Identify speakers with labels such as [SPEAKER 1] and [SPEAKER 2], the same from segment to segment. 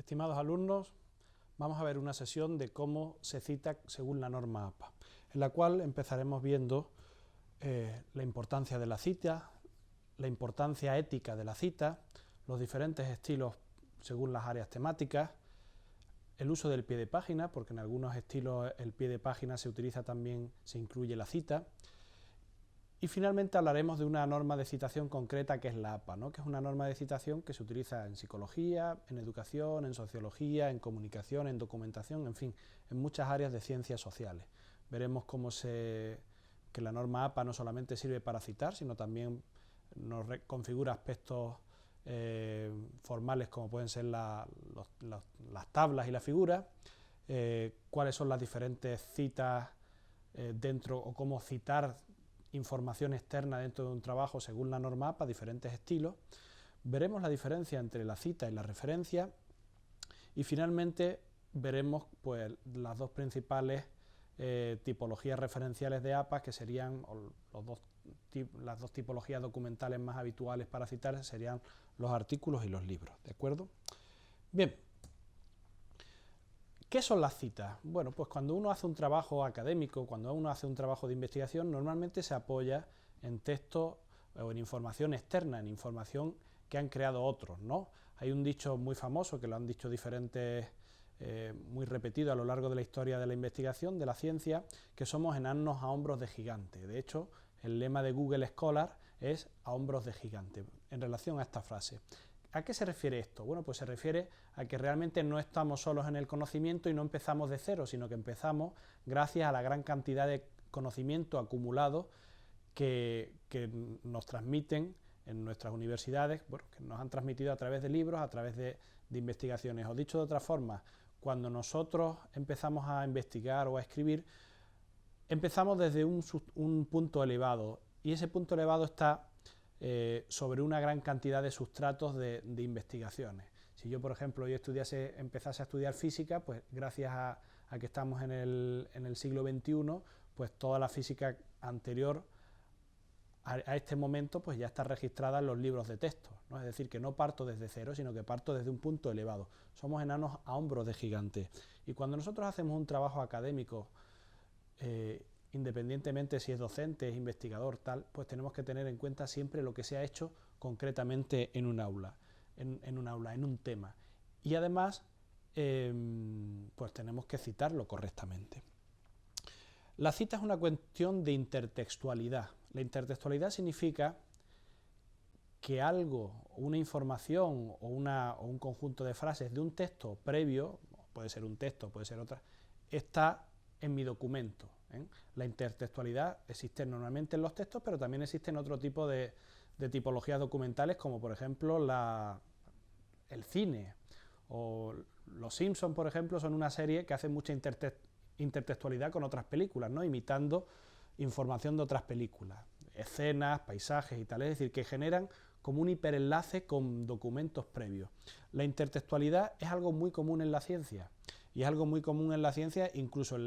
[SPEAKER 1] Estimados alumnos, vamos a ver una sesión de cómo se cita según la norma APA, en la cual empezaremos viendo la importancia de la cita, la importancia ética de la cita, los diferentes estilos según las áreas temáticas, el uso del pie de página, porque en algunos estilos el pie de página se utiliza también, se incluye la cita. Y finalmente hablaremos de una norma de citación concreta que es la APA, ¿no? Que es una norma de citación que se utiliza en psicología, en educación, en sociología, en comunicación, en documentación, en fin, en muchas áreas de ciencias sociales. Veremos que la norma APA no solamente sirve para citar, sino también nos configura aspectos formales como pueden ser las tablas y las figuras, cuáles son las diferentes citas dentro o cómo citar información externa dentro de un trabajo según la norma APA, diferentes estilos. Veremos la diferencia entre la cita y la referencia y finalmente veremos pues, las dos principales tipologías referenciales de APA, que serían las dos tipologías documentales más habituales para citar, serían los artículos y los libros, ¿de acuerdo? Bien. ¿Qué son las citas? Bueno, pues cuando uno hace un trabajo académico, cuando uno hace un trabajo de investigación, normalmente se apoya en textos o en información externa, en información que han creado otros, ¿no? Hay un dicho muy famoso, que lo han dicho diferentes, muy repetido a lo largo de la historia de la investigación, de la ciencia, que somos enanos a hombros de gigante. De hecho, el lema de Google Scholar es a hombros de gigante, en relación a esta frase. ¿A qué se refiere esto? Bueno, pues se refiere a que realmente no estamos solos en el conocimiento y no empezamos de cero, sino que empezamos gracias a la gran cantidad de conocimiento acumulado que nos transmiten en nuestras universidades, bueno, que nos han transmitido a través de libros, a través de investigaciones. O dicho de otra forma, cuando nosotros empezamos a investigar o a escribir, empezamos desde un punto elevado, y ese punto elevado está sobre una gran cantidad de sustratos de investigaciones. Si yo, por ejemplo, hoy empezase a estudiar física, pues gracias a que estamos en el siglo XXI, pues toda la física anterior a este momento pues ya está registrada en los libros de texto, ¿no? Es decir, que no parto desde cero, sino que parto desde un punto elevado. Somos enanos a hombros de gigante. Y cuando nosotros hacemos un trabajo académico, independientemente si es docente, es investigador, tal, pues tenemos que tener en cuenta siempre lo que se ha hecho concretamente en un aula, en un tema. Y además, pues tenemos que citarlo correctamente. La cita es una cuestión de intertextualidad. La intertextualidad significa que algo, una información o un conjunto de frases de un texto previo, puede ser un texto, puede ser otra, está en mi documento. La intertextualidad existe normalmente en los textos, pero también existen otro tipo de tipologías documentales, como por ejemplo el cine, o Los Simpsons, por ejemplo, son una serie que hace mucha intertextualidad con otras películas, ¿no? Imitando información de otras películas, escenas, paisajes y tal, es decir, que generan como un hiperenlace con documentos previos. La intertextualidad es algo muy común en la ciencia, y es algo muy común en la ciencia, incluso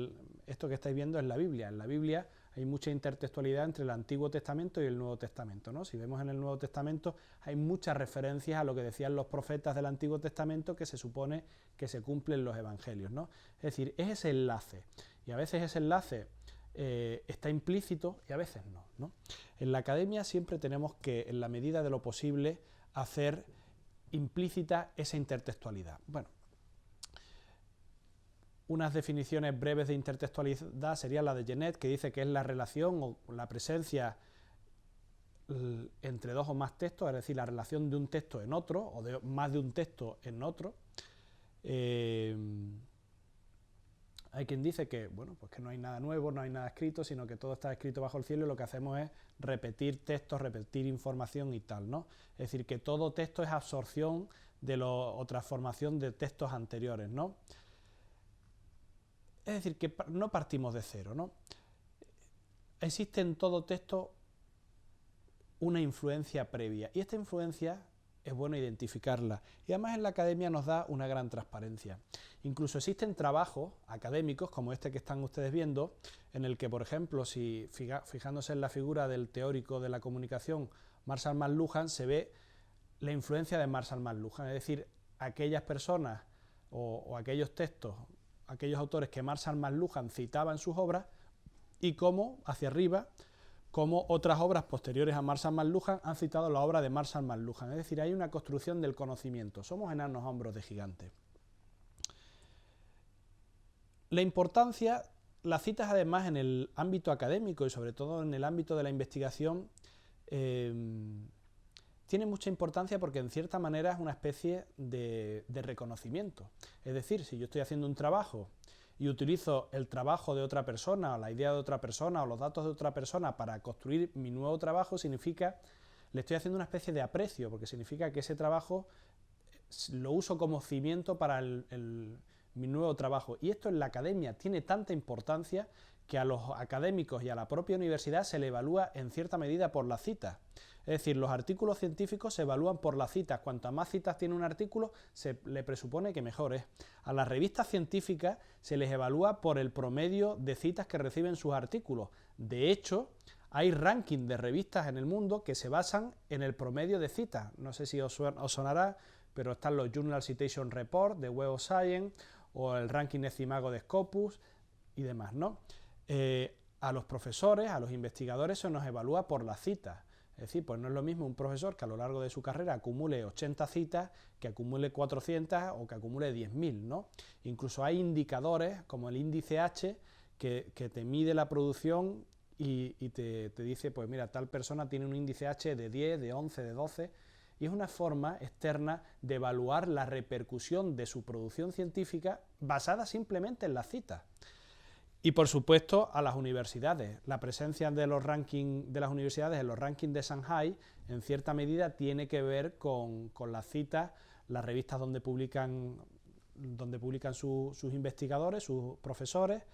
[SPEAKER 1] esto que estáis viendo es la Biblia. En la Biblia hay mucha intertextualidad entre el Antiguo Testamento y el Nuevo Testamento, ¿no? Si vemos en el Nuevo Testamento hay muchas referencias a lo que decían los profetas del Antiguo Testamento que se supone que se cumplen los Evangelios, ¿no? Es decir, es ese enlace, y a veces ese enlace está implícito y a veces no, ¿no? En la academia siempre tenemos que, en la medida de lo posible, hacer implícita esa intertextualidad. Bueno, unas definiciones breves de intertextualidad sería la de Genet, que dice que es la relación o la presencia entre dos o más textos, es decir, la relación de un texto en otro, o de más de un texto en otro. Hay quien dice que, bueno, pues que no hay nada nuevo, no hay nada escrito, sino que todo está escrito bajo el cielo y lo que hacemos es repetir textos, repetir información y tal, ¿no? Es decir, que todo texto es absorción o transformación de textos anteriores, ¿no? Es decir, que no partimos de cero, ¿no? Existe en todo texto una influencia previa, y esta influencia es bueno identificarla, y además en la academia nos da una gran transparencia. Incluso existen trabajos académicos, como este que están ustedes viendo, en el que, por ejemplo, si fijándose en la figura del teórico de la comunicación Marshall McLuhan, se ve la influencia de Marshall McLuhan, es decir, aquellas personas o aquellos textos, aquellos autores que Marshall McLuhan citaba en sus obras, y cómo, hacia arriba, cómo otras obras posteriores a Marshall McLuhan han citado la obra de Marshall McLuhan. Es decir, hay una construcción del conocimiento. Somos enanos a hombros de gigantes. La importancia, las citas además en el ámbito académico y sobre todo en el ámbito de la investigación, tienen mucha importancia porque en cierta manera es una especie de reconocimiento. Es decir, si yo estoy haciendo un trabajo y utilizo el trabajo de otra persona, o la idea de otra persona, o los datos de otra persona para construir mi nuevo trabajo, significa, le estoy haciendo una especie de aprecio, porque significa que ese trabajo lo uso como cimiento para mi nuevo trabajo. Y esto en la academia tiene tanta importancia que a los académicos y a la propia universidad se le evalúa en cierta medida por las citas. Es decir, los artículos científicos se evalúan por las citas. Cuantas más citas tiene un artículo, se le presupone que mejor es. A las revistas científicas se les evalúa por el promedio de citas que reciben sus artículos. De hecho, hay ranking de revistas en el mundo que se basan en el promedio de citas. No sé si os sonará, pero están los Journal Citation Report de Web of Science o el ranking Decimago de Scopus y demás, ¿no? A los profesores, a los investigadores se nos evalúa por las citas. Es decir, pues no es lo mismo un profesor que a lo largo de su carrera acumule 80 citas, que acumule 400 o que acumule 10.000, ¿no? Incluso hay indicadores como el índice H que te mide la producción y te dice, pues mira, tal persona tiene un índice H de 10, de 11, de 12, y es una forma externa de evaluar la repercusión de su producción científica basada simplemente en las citas. Y por supuesto a las universidades. La presencia de los rankings de las universidades en los rankings de Shanghai en cierta medida tiene que ver con las citas, las revistas donde publican sus investigadores, sus profesores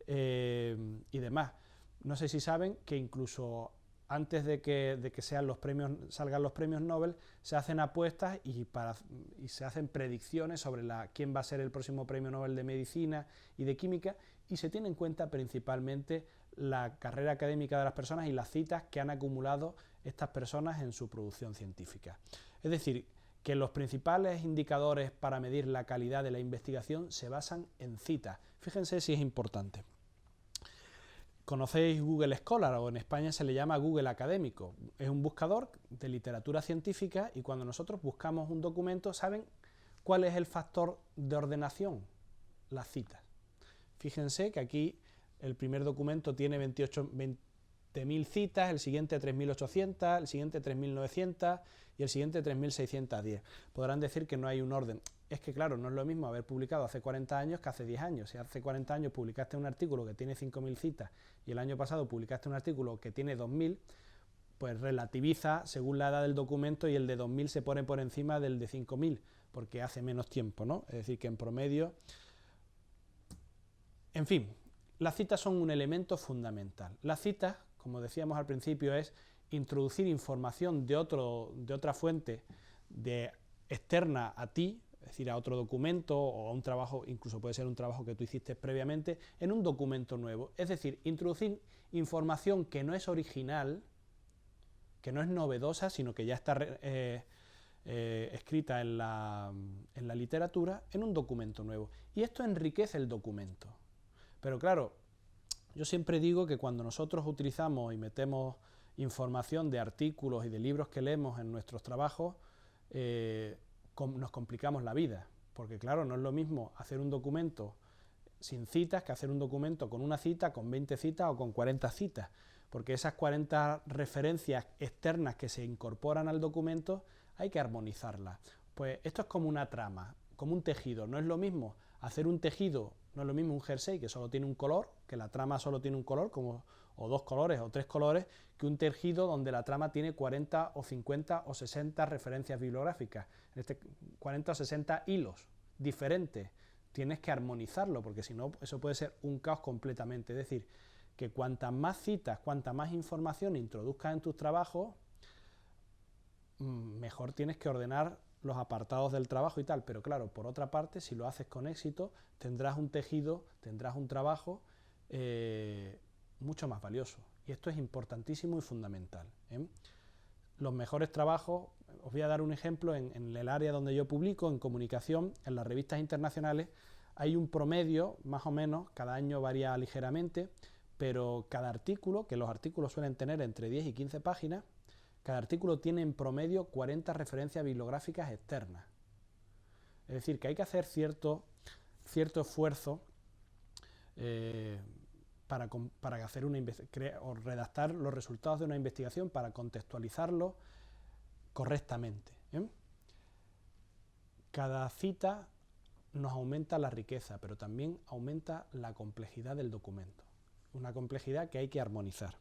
[SPEAKER 1] y demás. No sé si saben que incluso antes de que salgan los premios Nobel, se hacen apuestas y se hacen predicciones sobre quién va a ser el próximo premio Nobel de Medicina y de Química, y se tiene en cuenta principalmente la carrera académica de las personas y las citas que han acumulado estas personas en su producción científica. Es decir, que los principales indicadores para medir la calidad de la investigación se basan en citas. Fíjense si es importante. ¿Conocéis Google Scholar o en España se le llama Google Académico? Es un buscador de literatura científica y cuando nosotros buscamos un documento, ¿saben cuál es el factor de ordenación? Las citas. Fíjense que aquí el primer documento tiene 20.000 citas, el siguiente 3.800, el siguiente 3.900 y el siguiente 3.610. Podrán decir que no hay un orden. Es que claro, no es lo mismo haber publicado hace 40 años que hace 10 años. Si hace 40 años publicaste un artículo que tiene 5.000 citas y el año pasado publicaste un artículo que tiene 2.000, pues relativiza según la edad del documento y el de 2.000 se pone por encima del de 5.000 porque hace menos tiempo, ¿no? Es decir, que en promedio... En fin, las citas son un elemento fundamental. Las citas, como decíamos al principio, es introducir información de otra fuente externa a ti, es decir, a otro documento o a un trabajo, incluso puede ser un trabajo que tú hiciste previamente, en un documento nuevo. Es decir, introducir información que no es original, que no es novedosa, sino que ya está escrita en la literatura, en un documento nuevo. Y esto enriquece el documento. Pero claro, yo siempre digo que cuando nosotros utilizamos y metemos información de artículos y de libros que leemos en nuestros trabajos, nos complicamos la vida, porque claro, no es lo mismo hacer un documento sin citas que hacer un documento con una cita, con 20 citas o con 40 citas, porque esas 40 referencias externas que se incorporan al documento hay que armonizarlas. Pues esto es como una trama, como un tejido. No es lo mismo hacer un tejido, no es lo mismo un jersey que solo tiene un color, que la trama solo tiene un color, o dos colores o tres colores, que un tejido donde la trama tiene 40 o 50 o 60 referencias bibliográficas, 40 o 60 hilos diferentes. Tienes que armonizarlo, porque si no, eso puede ser un caos completamente. Es decir, que cuantas más citas, cuanta más información introduzcas en tus trabajos, mejor tienes que ordenar los apartados del trabajo y tal, pero claro, por otra parte, si lo haces con éxito, tendrás un tejido, tendrás un trabajo mucho más valioso. Y esto es importantísimo y fundamental, ¿eh? Los mejores trabajos, os voy a dar un ejemplo, en el área donde yo publico, en comunicación, en las revistas internacionales, hay un promedio, más o menos, cada año varía ligeramente, pero cada artículo, que los artículos suelen tener entre 10 y 15 páginas, cada artículo tiene en promedio 40 referencias bibliográficas externas. Es decir, que hay que hacer cierto esfuerzo para hacer o redactar los resultados de una investigación, para contextualizarlos correctamente. Cada cita nos aumenta la riqueza, pero también aumenta la complejidad del documento. Una complejidad que hay que armonizar.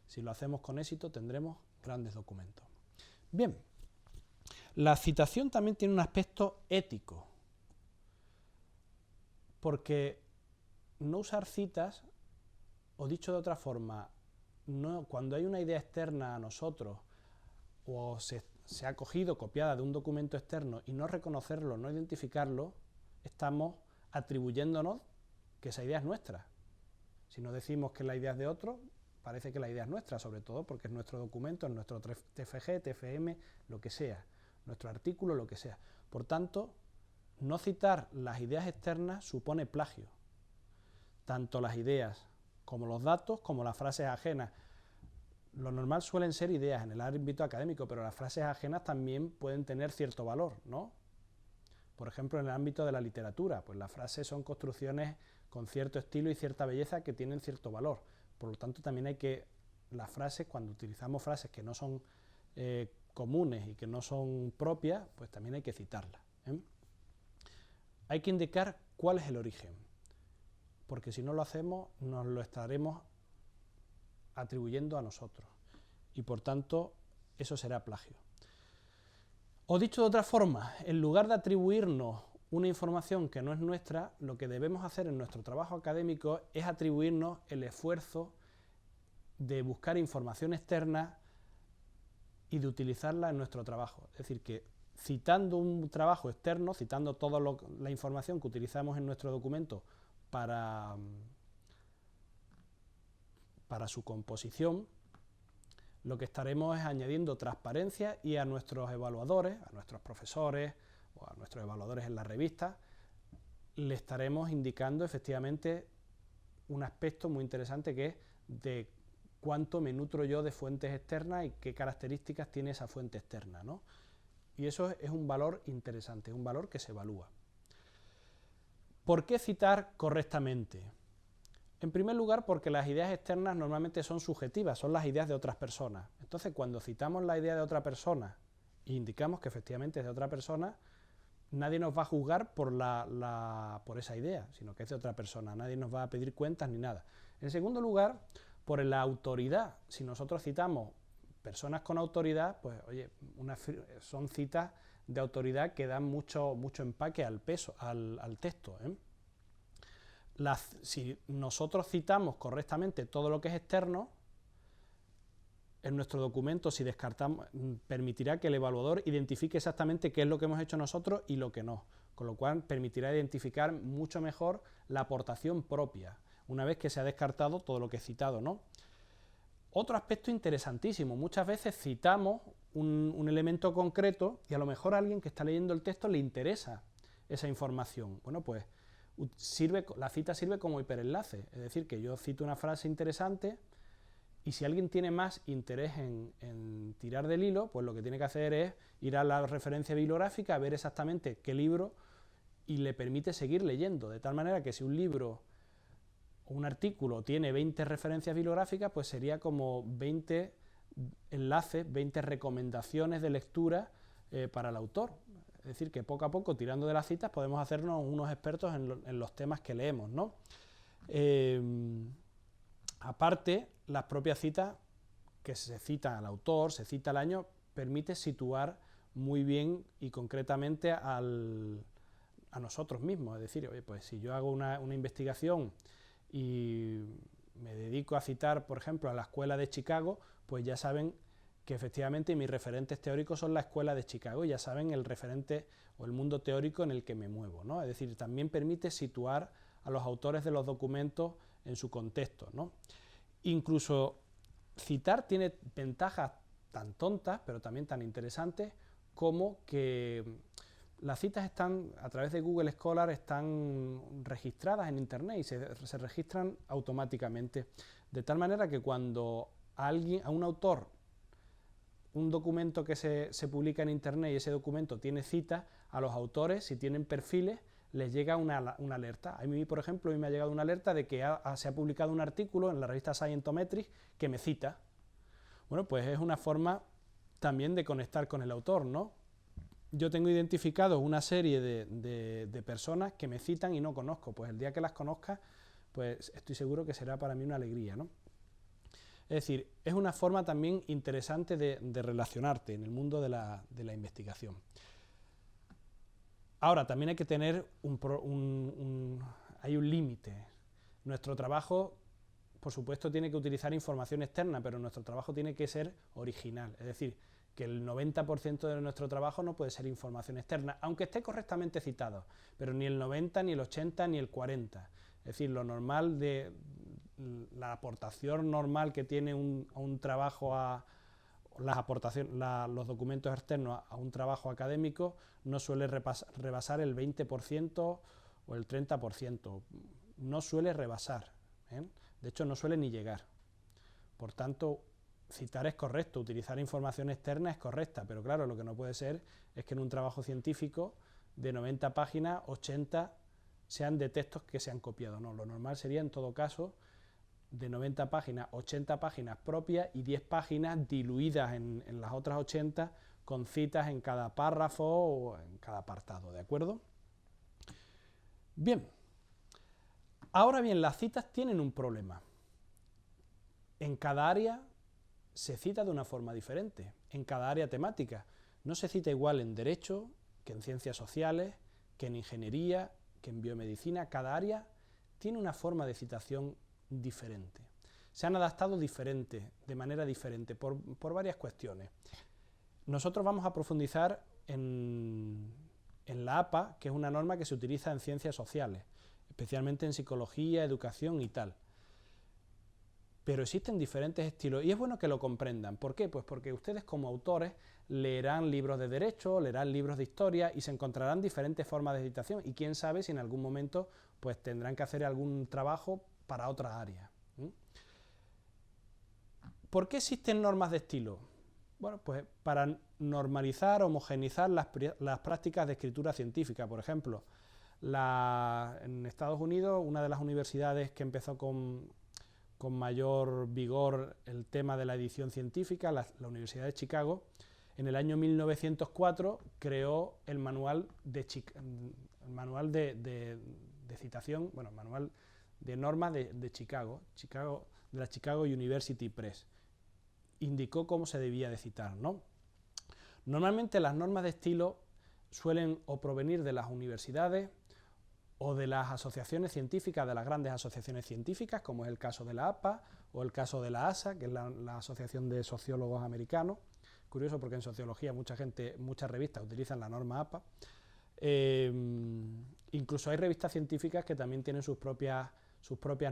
[SPEAKER 1] Si lo hacemos con éxito, tendremos grandes documentos. Bien, la citación también tiene un aspecto ético, porque no usar citas, o dicho de otra forma, cuando hay una idea externa a nosotros, o se ha cogido copiada de un documento externo y no reconocerlo, no identificarlo, estamos atribuyéndonos que esa idea es nuestra. Si no decimos que la idea es de otro, parece que la idea es nuestra, sobre todo porque es nuestro documento, es nuestro TFG, TFM, lo que sea, nuestro artículo, lo que sea. Por tanto, no citar las ideas externas supone plagio. Tanto las ideas como los datos, como las frases ajenas. Lo normal suelen ser ideas en el ámbito académico, pero las frases ajenas también pueden tener cierto valor, ¿no? Por ejemplo, en el ámbito de la literatura, pues las frases son construcciones con cierto estilo y cierta belleza que tienen cierto valor. Por lo tanto, también hay que, las frases, cuando utilizamos frases que no son comunes y que no son propias, pues también hay que citarlas. Hay que indicar cuál es el origen, porque si no lo hacemos, nos lo estaremos atribuyendo a nosotros, y por tanto, eso será plagio. O dicho de otra forma, en lugar de atribuirnos una información que no es nuestra, lo que debemos hacer en nuestro trabajo académico es atribuirnos el esfuerzo de buscar información externa y de utilizarla en nuestro trabajo. Es decir, que citando un trabajo externo, citando toda la información que utilizamos en nuestro documento para su composición, lo que estaremos es añadiendo transparencia, y a nuestros evaluadores, a nuestros profesores o a nuestros evaluadores en la revista, le estaremos indicando efectivamente un aspecto muy interesante, que es de cuánto me nutro yo de fuentes externas y qué características tiene esa fuente externa, ¿no? Y eso es un valor interesante, es un valor que se evalúa. ¿Por qué citar correctamente? En primer lugar, porque las ideas externas normalmente son subjetivas, son las ideas de otras personas. Entonces, cuando citamos la idea de otra persona e indicamos que efectivamente es de otra persona, nadie nos va a juzgar por esa idea, sino que es de otra persona. Nadie nos va a pedir cuentas ni nada. En segundo lugar, por la autoridad. Si nosotros citamos personas con autoridad, pues oye, son citas de autoridad que dan mucho empaque al texto, Si nosotros citamos correctamente todo lo que es externo, en nuestro documento, si descartamos, permitirá que el evaluador identifique exactamente qué es lo que hemos hecho nosotros y lo que no, con lo cual permitirá identificar mucho mejor la aportación propia, una vez que se ha descartado todo lo que he citado, ¿no? Otro aspecto interesantísimo, muchas veces citamos un elemento concreto y a lo mejor a alguien que está leyendo el texto le interesa esa información. Bueno, pues la cita sirve como hiperenlace, es decir, que yo cito una frase interesante y si alguien tiene más interés en tirar del hilo, pues lo que tiene que hacer es ir a la referencia bibliográfica, ver exactamente qué libro, y le permite seguir leyendo, de tal manera que si un libro o un artículo tiene 20 referencias bibliográficas, pues sería como 20 enlaces, 20 recomendaciones de lectura para el autor. Es decir, que poco a poco, tirando de las citas, podemos hacernos unos expertos en los temas que leemos, ¿no? Aparte, las propias citas, que se citan al autor, se cita al año, permite situar muy bien y concretamente a nosotros mismos. Es decir, oye, pues si yo hago una investigación y me dedico a citar, por ejemplo, a la Escuela de Chicago, pues ya saben que efectivamente mis referentes teóricos son la Escuela de Chicago, y ya saben el referente o el mundo teórico en el que me muevo, ¿no? Es decir, también permite situar a los autores de los documentos en su contexto, ¿no? Incluso citar tiene ventajas tan tontas, pero también tan interesantes, como que las citas están, a través de Google Scholar, están registradas en Internet y se registran automáticamente. De tal manera que cuando a un autor, un documento que se publica en Internet y ese documento tiene citas, a los autores, si tienen perfiles, les llega una alerta. A mí, por ejemplo, me ha llegado una alerta de que se ha publicado un artículo en la revista Scientometrics que me cita. Bueno, pues es una forma también de conectar con el autor, ¿no? Yo tengo identificado una serie de personas que me citan y no conozco. Pues el día que las conozca, pues estoy seguro que será para mí una alegría, ¿no? Es decir, es una forma también interesante de relacionarte en el mundo de la investigación. Ahora, también hay que tener hay un límite. Nuestro trabajo, por supuesto, tiene que utilizar información externa, pero nuestro trabajo tiene que ser original. Es decir, que el 90% de nuestro trabajo no puede ser información externa, aunque esté correctamente citado, pero ni el 90, ni el 80, ni el 40. Es decir, lo normal la aportación normal que tiene un trabajo los documentos externos a un trabajo académico no suele rebasar el 20% o el 30%. No suele rebasar, ¿eh? De hecho, no suele ni llegar. Por tanto, citar es correcto, utilizar información externa es correcta, pero claro, lo que no puede ser es que en un trabajo científico de 90 páginas, 80 sean de textos que se han copiado. No, lo normal sería, en todo caso, de 90 páginas, 80 páginas propias y 10 páginas diluidas en las otras 80 con citas en cada párrafo o en cada apartado, ¿de acuerdo? Bien, ahora bien, las citas tienen un problema. En cada área se cita de una forma diferente, en cada área temática. No se cita igual en Derecho, que en Ciencias Sociales, que en Ingeniería, que en Biomedicina. Cada área tiene una forma de citación diferente. Se han adaptado de manera diferente, por varias cuestiones. Nosotros vamos a profundizar en la APA, que es una norma que se utiliza en ciencias sociales, especialmente en psicología, educación y tal. Pero existen diferentes estilos y es bueno que lo comprendan. ¿Por qué? Pues porque ustedes como autores leerán libros de derecho, leerán libros de historia y se encontrarán diferentes formas de citación y quién sabe si en algún momento pues tendrán que hacer algún trabajo para otra área. ¿Por qué existen normas de estilo? Bueno, pues para normalizar, homogeneizar las prácticas de escritura científica. Por ejemplo, en Estados Unidos, una de las universidades que empezó con mayor vigor el tema de la edición científica, la Universidad de Chicago, en el año 1904 creó el manual de citación, bueno, manual de normas de Chicago, de la Chicago University Press. Indicó cómo se debía de citar, ¿no? Normalmente las normas de estilo suelen o provenir de las universidades o de las asociaciones científicas, de las grandes asociaciones científicas, como es el caso de la APA o el caso de la ASA, que es la Asociación de Sociólogos Americanos. Curioso porque en sociología muchas revistas utilizan la norma APA. Incluso hay revistas científicas que también tienen sus propias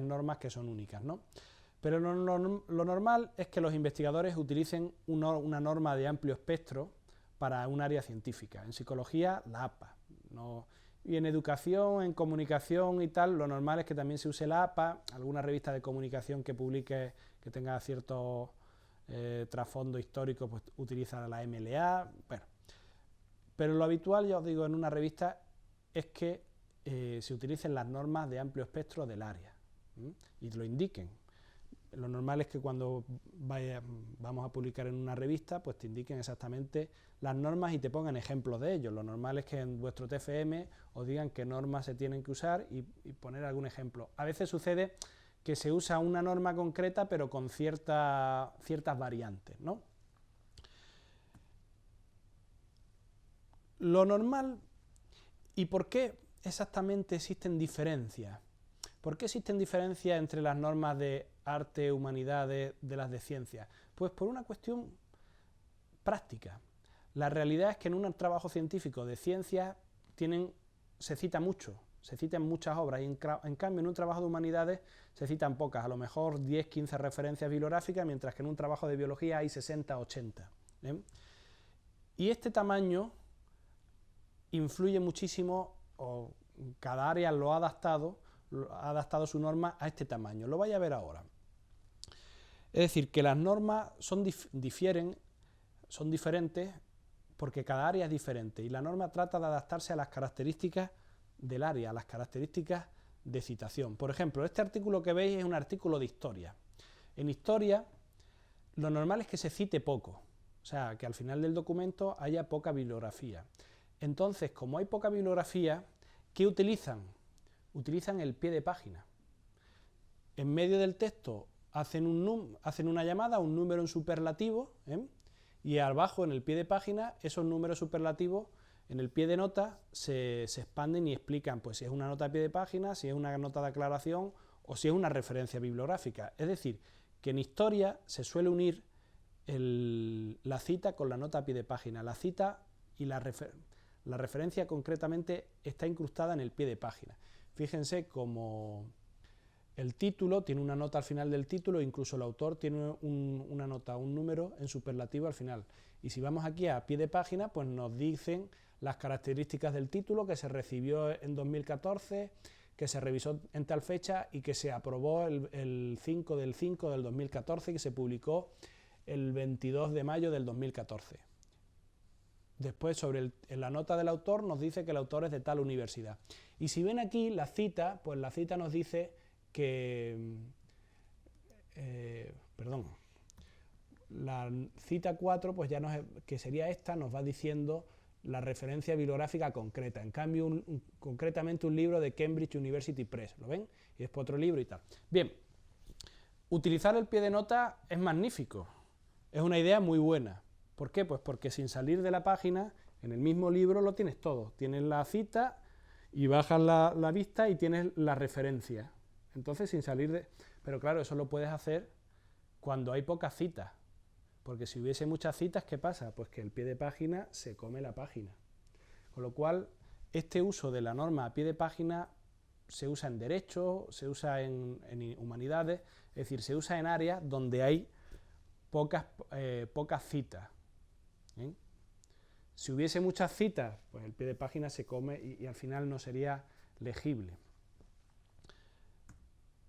[SPEAKER 1] normas que son únicas, ¿no? Pero lo normal es que los investigadores utilicen una norma de amplio espectro para un área científica. En psicología, la APA. Y en educación, en comunicación y tal, lo normal es que también se use la APA, alguna revista de comunicación que publique, que tenga cierto trasfondo histórico, pues utiliza la MLA, bueno. Pero lo habitual, ya os digo, en una revista es que se utilicen las normas de amplio espectro del área, y lo indiquen. Lo normal es que cuando vamos a publicar en una revista, pues te indiquen exactamente las normas y te pongan ejemplos de ellos. Lo normal es que en vuestro TFM os digan qué normas se tienen que usar y poner algún ejemplo. A veces sucede que se usa una norma concreta, pero con ciertas variantes, ¿no? Lo normal, ¿y por qué exactamente existen diferencias? ¿Por qué existen diferencias entre las normas de arte, humanidades, de las de ciencias? Pues por una cuestión práctica. La realidad es que en un trabajo científico de ciencias se cita mucho, se citan muchas obras, y en cambio en un trabajo de humanidades se citan pocas, a lo mejor 10, 15 referencias bibliográficas, mientras que en un trabajo de biología hay 60, 80. ¿eh? Y este tamaño influye muchísimo, o cada área lo ha adaptado su norma a este tamaño. Lo vais a ver ahora. Es decir, que las normas son diferentes porque cada área es diferente y la norma trata de adaptarse a las características del área, a las características de citación. Por ejemplo, este artículo que veis es un artículo de historia. En historia, lo normal es que se cite poco, o sea, que al final del documento haya poca bibliografía. Entonces, como hay poca bibliografía, ¿qué utilizan? Utilizan el pie de página. En medio del texto hacen una llamada, un número en superlativo, y abajo en el pie de página esos números superlativos en el pie de nota se expanden y explican pues si es una nota a pie de página, si es una nota de aclaración o si es una referencia bibliográfica. Es decir, que en historia se suele unir la cita con la nota a pie de página. La cita y la referencia concretamente está incrustada en el pie de página. Fíjense como el título tiene una nota al final del título, incluso el autor tiene una nota, un número en superlativo al final. Y si vamos aquí a pie de página, pues nos dicen las características del título, que se recibió en 2014, que se revisó en tal fecha y que se aprobó el 5 del 5 del 2014 y que se publicó el 22 de mayo del 2014. Después, sobre en la nota del autor, nos dice que el autor es de tal universidad. Y si ven aquí la cita, pues la cita nos dice que, la cita 4, pues ya que sería esta, nos va diciendo la referencia bibliográfica concreta. En cambio, concretamente un libro de Cambridge University Press, ¿lo ven? Y después otro libro y tal. Bien, utilizar el pie de nota es magnífico, es una idea muy buena. ¿Por qué? Pues porque sin salir de la página, en el mismo libro lo tienes todo. Tienes la cita y bajas la vista y tienes la referencia. Entonces, sin salir de... Pero claro, eso lo puedes hacer cuando hay pocas citas. Porque si hubiese muchas citas, ¿qué pasa? Pues que el pie de página se come la página. Con lo cual, este uso de la norma a pie de página se usa en derecho, se usa en humanidades, es decir, se usa en áreas donde hay pocas citas. ¿Eh? Si hubiese muchas citas, pues el pie de página se come y al final no sería legible.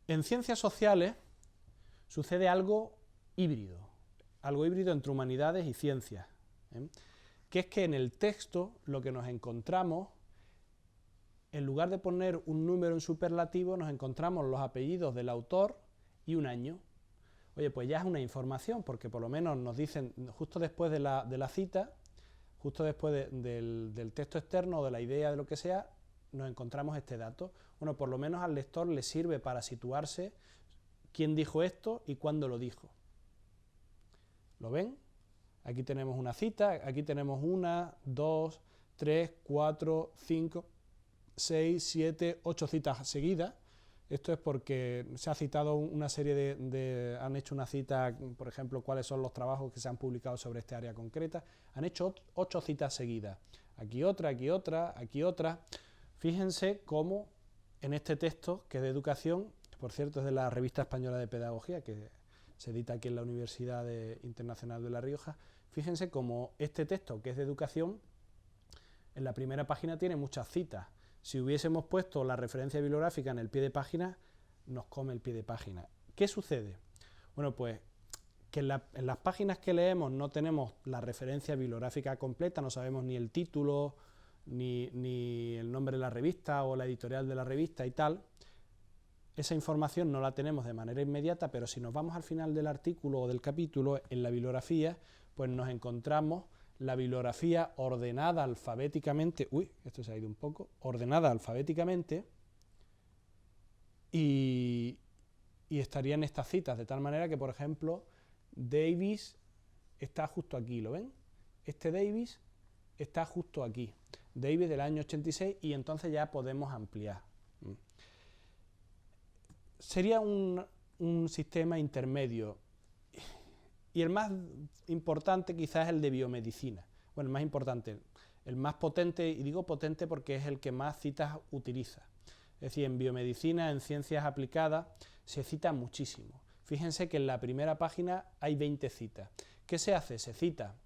[SPEAKER 1] En ciencias sociales sucede algo híbrido entre humanidades y ciencias, que es que en el texto lo que nos encontramos, en lugar de poner un número en superlativo, nos encontramos los apellidos del autor y un año. Oye, pues ya es una información, porque por lo menos nos dicen, justo después de la cita, justo después del texto externo o de la idea de lo que sea, nos encontramos este dato. Bueno, por lo menos al lector le sirve para situarse quién dijo esto y cuándo lo dijo. ¿Lo ven? Aquí tenemos una cita, aquí tenemos 1, 2, 3, 4, 5, 6, 7, 8 citas seguidas. Esto es porque se ha citado una serie han hecho una cita, por ejemplo, cuáles son los trabajos que se han publicado sobre este área concreta. Han hecho 8 citas seguidas. Aquí otra, aquí otra, aquí otra. Fíjense cómo en este texto, que es de educación, por cierto es de la Revista Española de Pedagogía, que se edita aquí en la Universidad Internacional de La Rioja, fíjense cómo este texto, que es de educación, en la primera página tiene muchas citas. Si hubiésemos puesto la referencia bibliográfica en el pie de página, nos come el pie de página. ¿Qué sucede? Bueno, pues que en las páginas que leemos no tenemos la referencia bibliográfica completa, no sabemos ni el título, ni el nombre de la revista o la editorial de la revista y tal. Esa información no la tenemos de manera inmediata, pero si nos vamos al final del artículo o del capítulo, en la bibliografía, pues nos encontramos la bibliografía ordenada alfabéticamente, esto se ha ido un poco, ordenada alfabéticamente, y estarían estas citas, de tal manera que, por ejemplo, Davis está justo aquí, ¿lo ven? Este Davis está justo aquí, Davis del año 86, y entonces ya podemos ampliar. Sería un sistema intermedio, y el más importante quizás es el de biomedicina. Bueno, el más importante, el más potente, y digo potente porque es el que más citas utiliza. Es decir, en biomedicina, en ciencias aplicadas, se cita muchísimo. Fíjense que en la primera página hay 20 citas. ¿Qué se hace? Se cita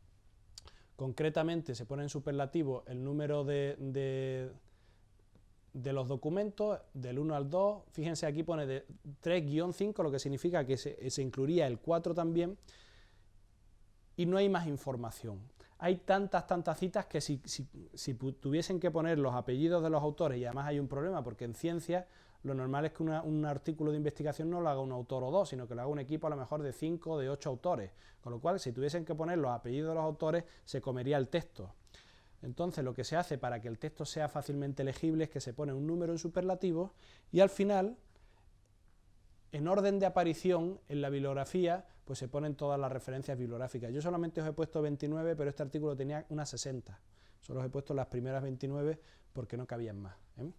[SPEAKER 1] Concretamente se pone en superlativo el número de los documentos, del 1 al 2, fíjense aquí pone de 3-5, lo que significa que se incluiría el 4 también, y no hay más información. Hay tantas citas que si tuviesen que poner los apellidos de los autores, y además hay un problema, porque en ciencias lo normal es que un artículo de investigación no lo haga un autor o dos, sino que lo haga un equipo a lo mejor de 5 o de 8 autores, con lo cual si tuviesen que poner los apellidos de los autores se comería el texto. Entonces lo que se hace para que el texto sea fácilmente legible es que se pone un número en superlativo y al final, en orden de aparición en la bibliografía, pues se ponen todas las referencias bibliográficas. Yo solamente os he puesto 29, pero este artículo tenía unas 60. Solo os he puesto las primeras 29 porque no cabían más, ¿eh?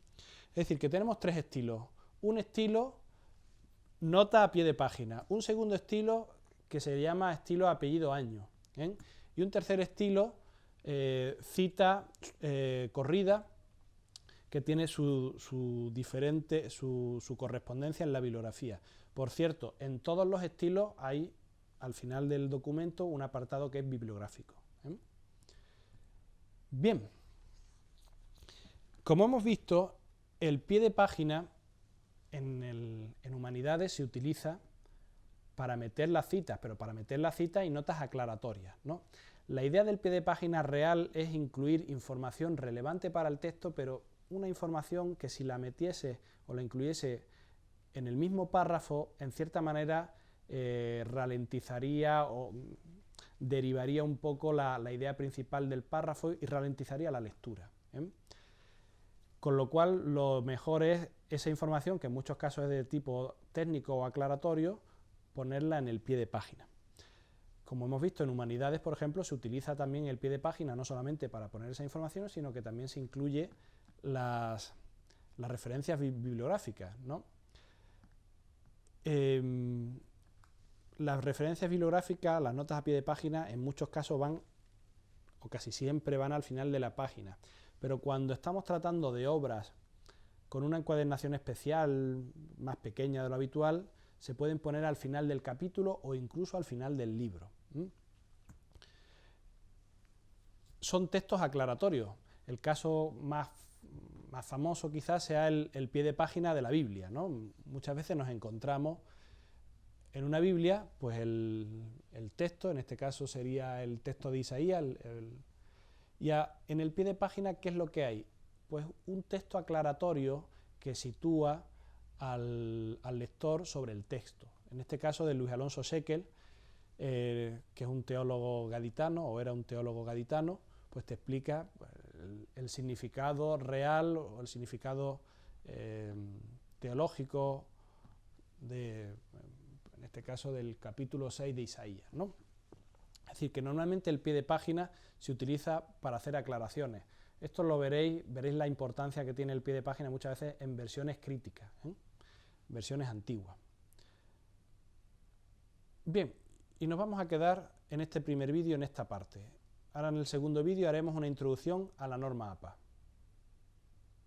[SPEAKER 1] Es decir, que tenemos tres estilos. Un estilo, nota a pie de página. Un segundo estilo, que se llama estilo apellido año, ¿eh? Y un tercer estilo, cita corrida, que tiene su correspondencia en la bibliografía. Por cierto, en todos los estilos hay, al final del documento, un apartado que es bibliográfico, ¿eh? Bien, como hemos visto, el pie de página en Humanidades se utiliza para meter las citas, pero para meter las citas y notas aclaratorias, ¿no? La idea del pie de página real es incluir información relevante para el texto, pero una información que si la metiese o la incluyese en el mismo párrafo, en cierta manera ralentizaría o derivaría un poco la idea principal del párrafo y ralentizaría la lectura, ¿eh? Con lo cual lo mejor es esa información, que en muchos casos es de tipo técnico o aclaratorio, ponerla en el pie de página. Como hemos visto en Humanidades, por ejemplo, se utiliza también el pie de página no solamente para poner esa información, sino que también se incluye las referencias bibliográficas, ¿no? Las referencias bibliográficas, las notas a pie de página, en muchos casos van, o casi siempre van al final de la página, pero cuando estamos tratando de obras con una encuadernación especial más pequeña de lo habitual, se pueden poner al final del capítulo o incluso al final del libro. Son textos aclaratorios. El caso más famoso quizás sea el pie de página de la Biblia, ¿no? Muchas veces nos encontramos en una Biblia, pues el texto, en este caso sería el texto de Isaías, en el pie de página, ¿qué es lo que hay? Pues un texto aclaratorio que sitúa al lector sobre el texto. En este caso de Luis Alonso Seckel, que es un teólogo gaditano, o era un teólogo gaditano, pues te explica el significado real o el significado teológico en este caso del capítulo 6 de Isaías, ¿no? Es decir, que normalmente el pie de página se utiliza para hacer aclaraciones. Esto lo veréis la importancia que tiene el pie de página muchas veces en versiones críticas, ¿eh? Versiones antiguas. Bien, y nos vamos a quedar en este primer vídeo, en esta parte. Ahora en el segundo vídeo haremos una introducción a la norma APA.